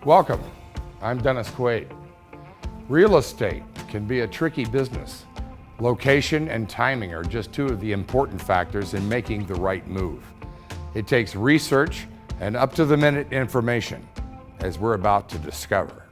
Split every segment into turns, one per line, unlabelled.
Welcome, I'm Dennis Quaid. Real estate can be a tricky business. Location and timing are just two of the important factors in making the right move. It takes research and up-to-the-minute information, as we're about to discover.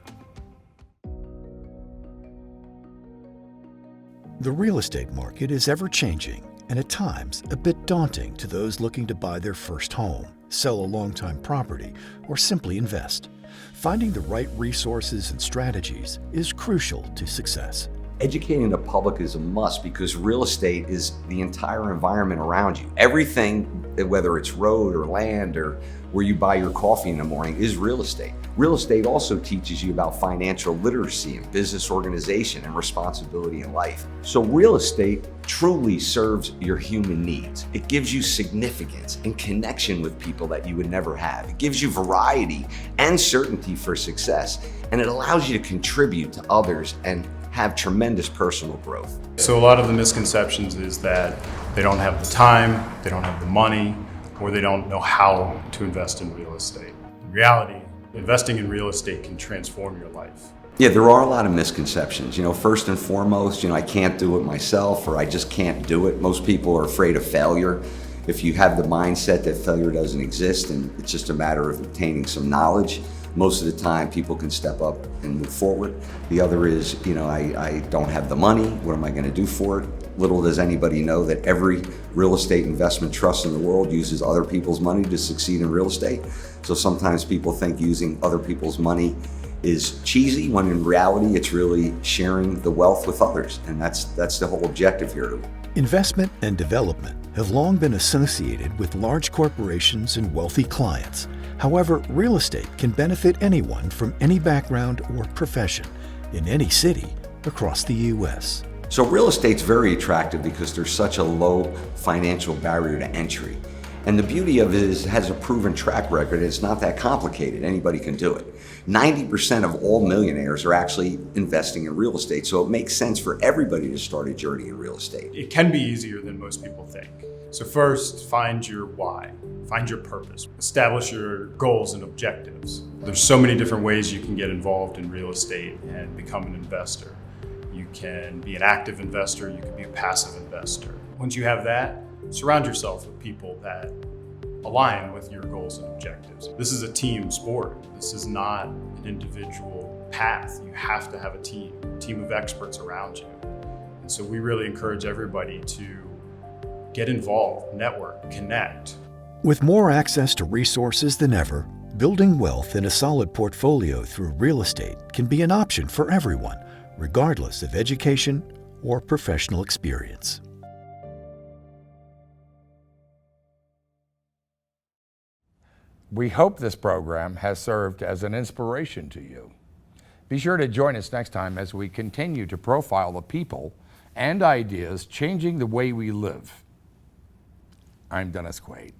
The real estate market is ever-changing and at times a bit daunting to those looking to buy their first home, sell a long-time property, or simply invest. Finding the right resources and strategies is crucial to success.
Educating the public is a must because real estate is the entire environment around you. Everything, whether it's road or land or where you buy your coffee in the morning, is real estate. Real estate also teaches you about financial literacy and business organization and responsibility in life. So real estate truly serves your human needs. It gives you significance and connection with people that you would never have. It gives you variety and certainty for success, and it allows you to contribute to others and have tremendous personal growth.
So a lot of the misconceptions is that they don't have the time, they don't have the money, or they don't know how to invest in real estate. In reality, investing in real estate can transform your life.
Yeah, there are a lot of misconceptions. First and foremost, I can't do it myself, or I just can't do it. Most people are afraid of failure. If you have the mindset that failure doesn't exist and it's just a matter of obtaining some knowledge, most of the time people can step up and move forward. The other is, I don't have the money, what am I gonna do for it? Little does anybody know that every real estate investment trust in the world uses other people's money to succeed in real estate. So sometimes people think using other people's money is cheesy, when in reality it's really sharing the wealth with others. And that's the whole objective here.
Investment and development have long been associated with large corporations and wealthy clients. However, real estate can benefit anyone from any background or profession in any city across the U.S.
So real estate's very attractive because there's such a low financial barrier to entry. And the beauty of it is it has a proven track record. It's not that complicated. Anybody can do it. 90% of all millionaires are actually investing in real estate. So it makes sense for everybody to start a journey in real estate.
It can be easier than most people think. So first, find your why, find your purpose, establish your goals and objectives. There's so many different ways you can get involved in real estate and become an investor. You can be an active investor, you can be a passive investor. Once you have that, surround yourself with people that align with your goals and objectives. This is a team sport. This is not an individual path. You have to have a team of experts around you. And so we really encourage everybody to get involved, network, connect.
With more access to resources than ever, building wealth in a solid portfolio through real estate can be an option for everyone, regardless of education or professional experience.
We hope this program has served as an inspiration to you. Be sure to join us next time as we continue to profile the people and ideas changing the way we live. I'm Dennis Quaid.